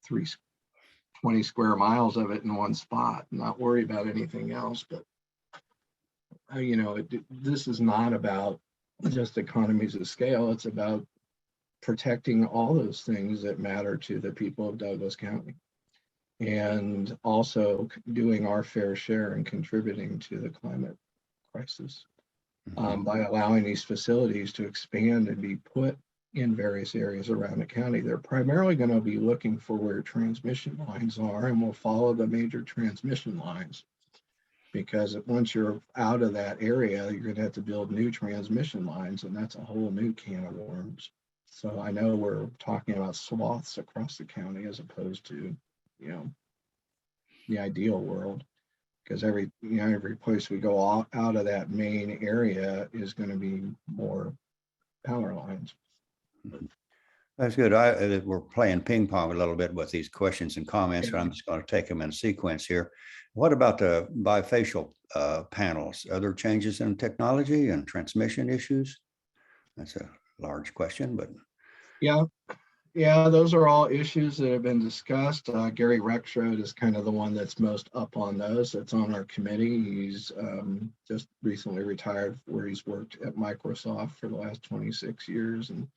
20 square miles of it in one spot, not worry about anything else. But, this is not about just economies of scale. It's about protecting all those things that matter to the people of Douglas County, and also doing our fair share and contributing to the climate crisis by allowing these facilities to expand and be put in various areas around the county. They're primarily going to be looking for where transmission lines are, and we'll follow the major transmission lines, because once you're out of that area, you're going to have to build new transmission lines, and that's a whole new can of worms. So I know we're talking about swaths across the county as opposed to, the ideal world, because every place we go out of that main area is going to be more power lines. That's good. We're playing ping pong a little bit with these questions and comments, but I'm just going to take them in sequence here. What about the bifacial panels? Other changes in technology and transmission issues? That's a large question, but. Yeah, those are all issues that have been discussed. Gary Rexroad is kind of the one that's most up on those. That's on our committee. He's just recently retired, where he's worked at Microsoft for the last 26 years. And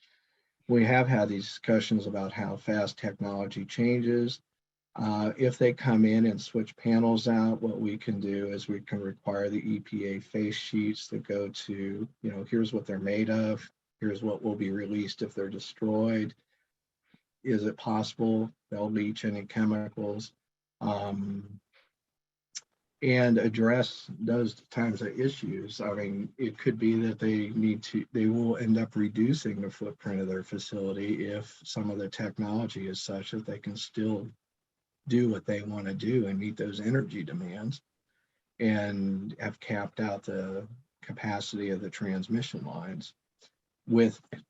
we have had these discussions about how fast technology changes. If they come in and switch panels out, what we can do is we can require the EPA face sheets that go to, here's what they're made of. Here's what will be released if they're destroyed. Is it possible they'll leach any chemicals? And address those types of issues. I mean, it could be that they will end up reducing the footprint of their facility if some of the technology is such that they can still do what they want to do and meet those energy demands, and have capped out the capacity of the transmission lines.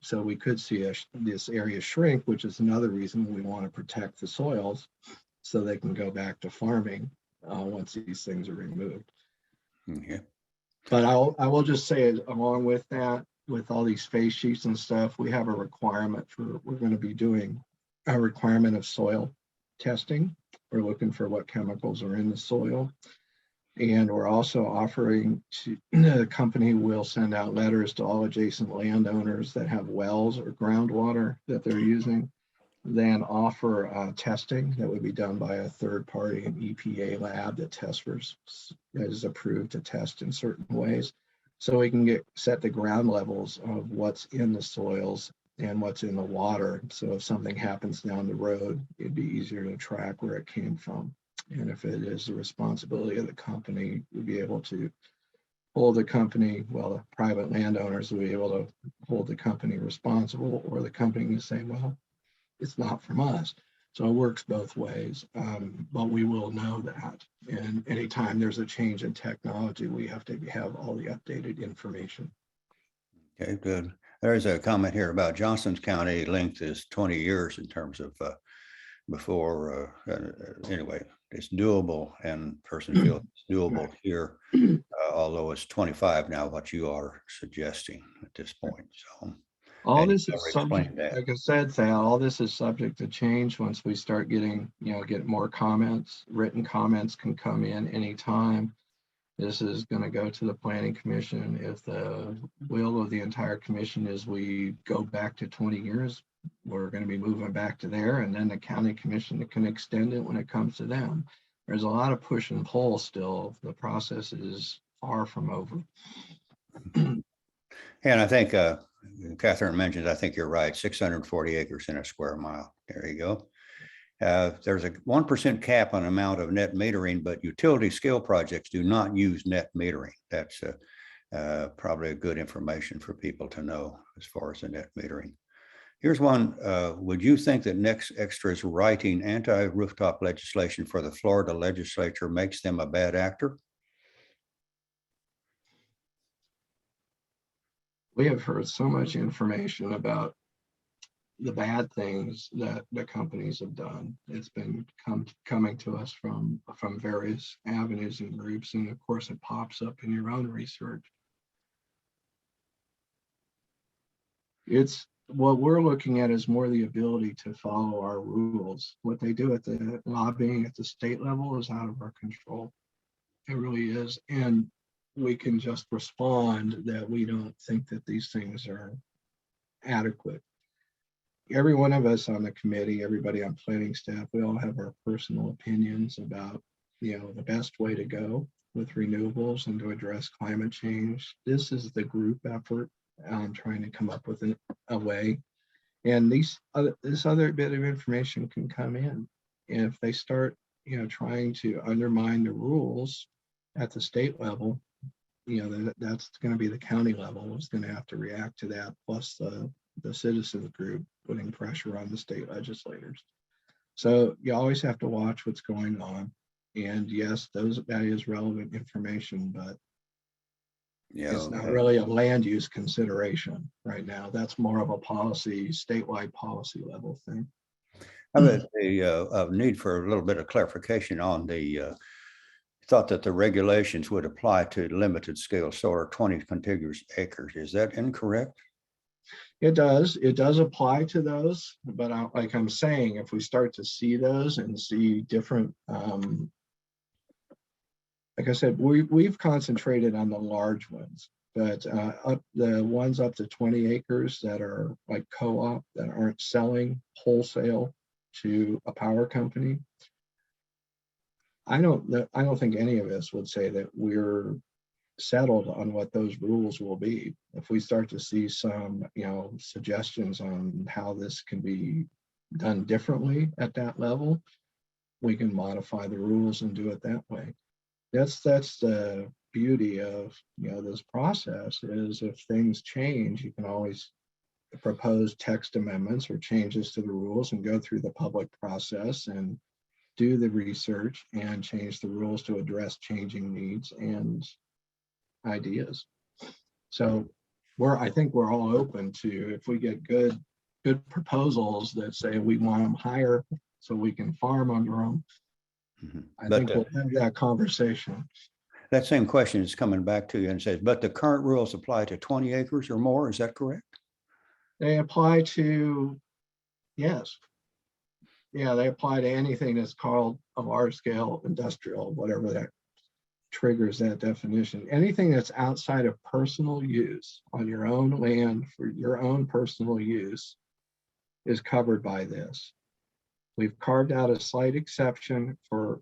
So we could see this area shrink, which is another reason we want to protect the soils so they can go back to farming once these things are removed. Okay. But I will just say, along with that, with all these face sheets and stuff, we have a requirement we're going to be doing a requirement of soil testing. We're looking for what chemicals are in the soil. And we're also offering the company will send out letters to all adjacent landowners that have wells or groundwater that they're using, then offer testing that would be done by a third party, an EPA lab that is approved to test in certain ways. So we can set the ground levels of what's in the soils and what's in the water. So if something happens down the road, it'd be easier to track where it came from. And if it is the responsibility of the company, we'd be able to hold the company, well, the private landowners will be able to hold the company responsible, or the company can say, well, it's not from us. So it works both ways, but we will know that. And anytime there's a change in technology, we have to have all the updated information. Okay, good. There's a comment here about Johnson's County length is 20 years in terms of before, anyway, it's doable, and person feels it's doable here, although it's 25 now, what you are suggesting at this point. So All and this you is already explained subject, that. like I said, Thal, all this is subject to change once we start getting, get more comments. Written comments can come in anytime. This is going to go to the planning commission. If the will of the entire commission is we go back to 20 years, we're going to be moving back to there, and then the county commission can extend it when it comes to them. There's a lot of push and pull still. The process is far from over. And I think Catherine mentioned, I think you're right, 640 acres in a square mile. There you go. There's a 1% cap on amount of net metering, but utility scale projects do not use net metering. That's probably a good information for people to know as far as the net metering. Here's one. Would you think that Next Extra's writing anti-rooftop legislation for the Florida legislature makes them a bad actor? We have heard so much information about the bad things that the companies have done. It's been coming to us from various avenues and groups, and of course it pops up in your own research. It's what we're looking at is more the ability to follow our rules. What they do at the lobbying at the state level is out of our control. It really is. And we can just respond that we don't think that these things are adequate. Every one of us on the committee, everybody on planning staff, we all have our personal opinions about, the best way to go with renewables and to address climate change. This is the group effort trying to come up with a way. And this other bit of information can come in. And if they start, trying to undermine the rules at the state level, that's going to be the county level is going to have to react to that, plus the citizens group putting pressure on the state legislators. So you always have to watch what's going on. And yes, that is relevant information, but it's not really a land use consideration right now. That's more of a statewide policy level thing. I bet the need for a little bit of clarification on the thought that the regulations would apply to limited scale solar 20 contiguous acres. Is that incorrect? It does apply to those, but like I'm saying, if we start to see those and see different, like I said, we've concentrated on the large ones, but the ones up to 20 acres that are like co-op that aren't selling wholesale to a power company, I don't think any of us would say that we're settled on what those rules will be. If we start to see some, suggestions on how this can be done differently at that level, we can modify the rules and do it that way. That's the beauty of, this process is if things change, you can always propose text amendments or changes to the rules and go through the public process and do the research and change the rules to address changing needs and ideas. So I think we're all open to, if we get good proposals that say we want them higher so we can farm under them, I think we'll have that conversation. That same question is coming back to you and says, but the current rules apply to 20 acres or more. Is that correct? They apply to, yes. Yeah, they apply to anything that's called a large scale industrial, whatever that triggers that definition. Anything that's outside of personal use on your own land for your own personal use is covered by this. We've carved out a slight exception for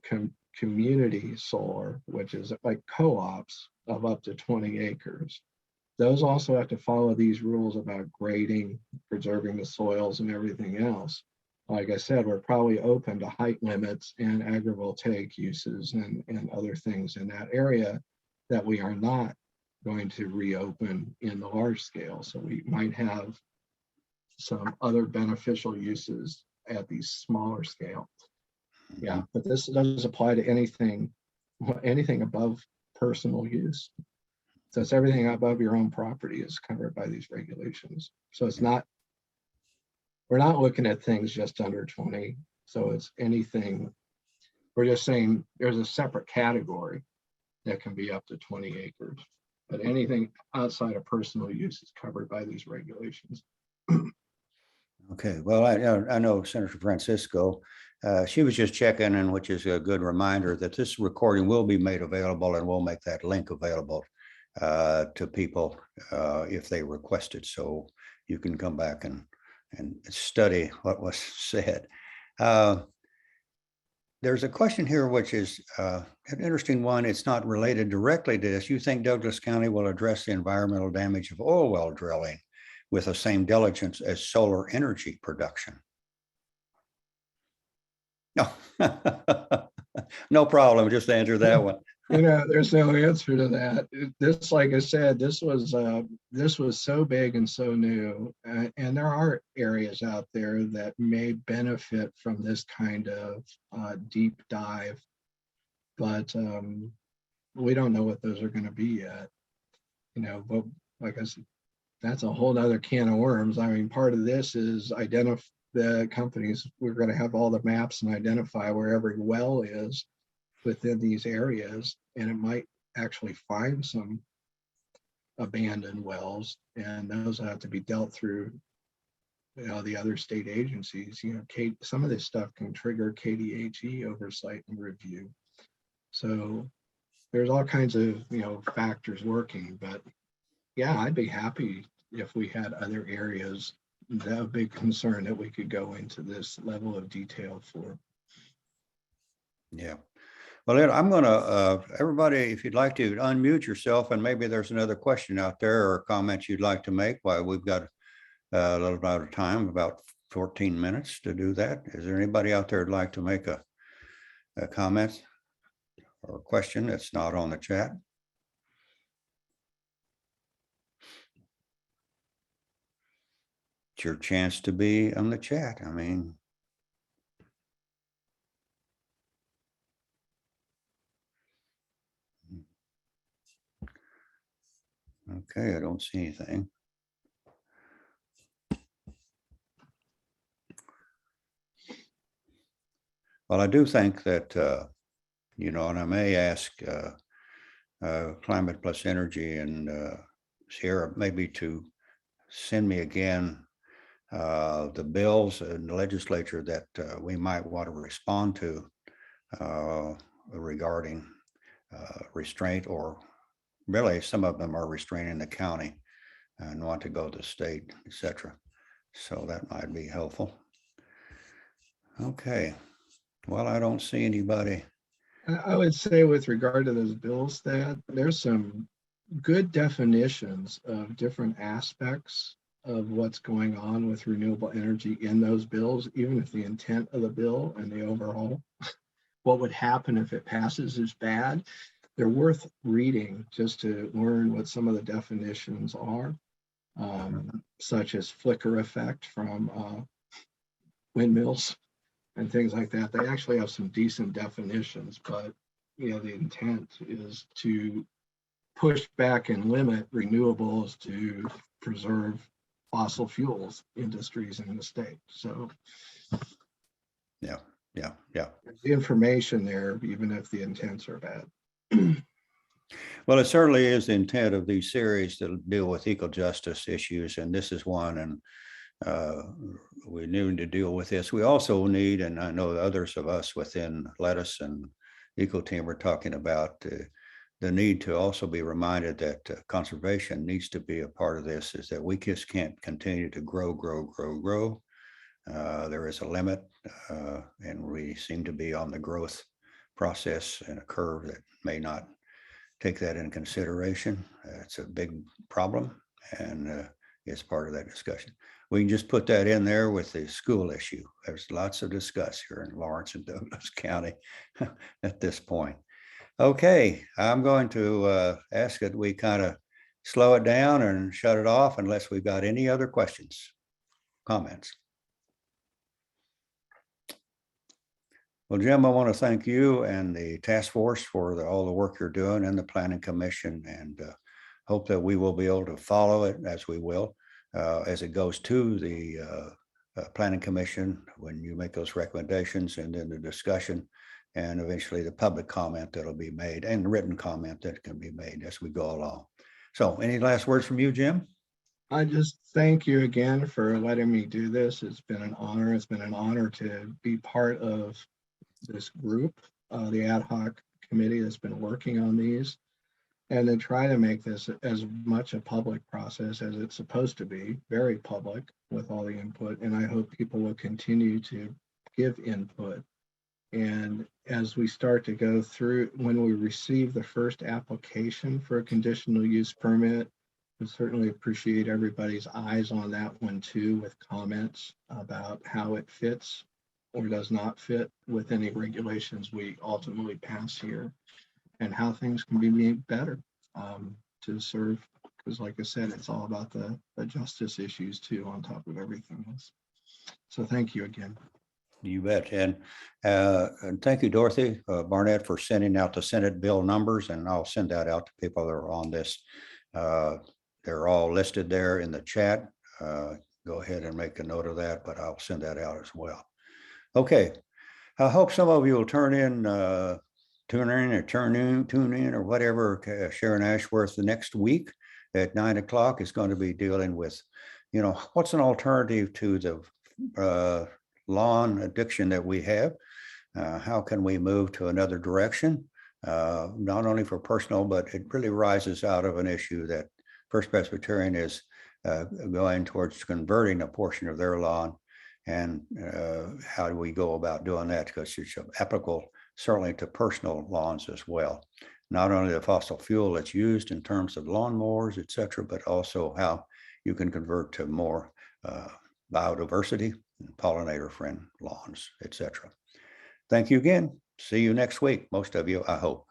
community solar, which is like co-ops of up to 20 acres. those also have to follow these rules about grading, preserving the soils and everything else. Like I said, we're probably open to height limits and agrivoltaic uses and other things in that area that we are not going to reopen in the large scale. So we might have some other beneficial uses at these smaller scale. Yeah, but this does apply to anything above personal use. So it's everything above your own property is covered by these regulations. So it's not, we're not looking at things just under 20. So it's anything, we're just saying there's a separate category that can be up to 20 acres. But anything outside of personal use is covered by these regulations. Okay, well, I know Senator Francisco, she was just checking, and which is a good reminder that this recording will be made available, and we'll make that link available to people if they request it. So you can come back and study what was said. There's a question here, which is an interesting one. It's not related directly to this. You think Douglas County will address the environmental damage of oil well drilling with the same diligence as solar energy production? No, no problem. Just answer that one. You know, there's no answer to that. This, like I said, this was so big and so new, and there are areas out there that may benefit from this kind of deep dive, but we don't know what those are going to be yet. You know, but like I said, that's a whole other can of worms. I mean, part of this is identify the companies. We're going to have all the maps and identify where every well is within these areas, and it might actually find some abandoned wells, and those have to be dealt through, you know, the other state agencies. You know, some of this stuff can trigger KDHE oversight and review. So there's all kinds of, you know, factors working, but yeah, I'd be happy if we had other areas that have big concern that we could go into this level of detail for. Yeah. Well, I'm going to, everybody, if you'd like to unmute yourself, and maybe there's another question out there or comments you'd like to make. While we've got a little bit of time, about 14 minutes to do that. Is there anybody out there who'd like to make a comment or a question that's not on the chat? It's your chance to be on the chat. I mean, okay, I don't see anything. Well, I do think that, you know, and I may ask Climate Plus Energy and Sierra maybe to send me again the bills in the legislature that we might want to respond to regarding restraint, or really some of them are restraining the county and want to go to the state, etc. So that might be helpful. Okay. Well, I don't see anybody. I would say with regard to those bills, that there's some good definitions of different aspects of what's going on with renewable energy in those bills, even if the intent of the bill and the overall, what would happen if it passes is bad. They're worth reading just to learn what some of the definitions are, such as flicker effect from windmills and things like that. They actually have some decent definitions, but you know, the intent is to push back and limit renewables to preserve fossil fuels industries in the state. So Yeah. the information there, even if the intents are bad. Well, it certainly is the intent of these series to deal with eco justice issues, and this is one, and we need to deal with this. We also need, and I know others of us within Lettuce and Eco Team are talking about the need to also be reminded that conservation needs to be a part of this, is that we just can't continue to grow. There is a limit, and we seem to be on the growth process and a curve that may not take that in consideration. It's a big problem, and it's part of that discussion. We can just put that in there with the school issue. There's lots to discuss here in Lawrence and Douglas County at this point. Okay, I'm going to ask that we kind of slow it down and shut it off unless we've got any other questions, comments. Well, Jim, I want to thank you and the task force for all the work you're doing, and the Planning Commission, and hope that we will be able to follow it as we will, as it goes to the Planning Commission when you make those recommendations, and then the discussion, and eventually the public comment that'll be made, and written comment that can be made as we go along. So any last words from you, Jim? I just thank you again for letting me do this. It's been an honor. It's been an honor to be part of this group, the ad hoc committee that's been working on these, and to try to make this as much a public process as it's supposed to be, very public with all the input. And I hope people will continue to give input. And as we start to go through, when we receive the first application for a conditional use permit, we certainly appreciate everybody's eyes on that one too, with comments about how it fits or does not fit with any regulations we ultimately pass here, and how things can be made better to serve, because like I said, it's all about the justice issues too, on top of everything else. So thank you again. You bet. And thank you, Dorothy Barnett, for sending out the Senate bill numbers, and I'll send that out to people that are on this. They're all listed there in the chat. Go ahead and make a note of that, but I'll send that out as well. Okay, I hope some of you will tune in or whatever. Sharon Ashworth the next week at 9 o'clock is going to be dealing with, what's an alternative to the lawn addiction that we have. How can we move to another direction? Not only for personal, but it really rises out of an issue that First Presbyterian is going towards converting a portion of their lawn. And how do we go about doing that? Because it's applicable certainly to personal lawns as well. Not only the fossil fuel that's used in terms of lawnmowers, et cetera, but also how you can convert to more biodiversity, pollinator-friendly lawns, et cetera. Thank you again. See you next week, most of you, I hope.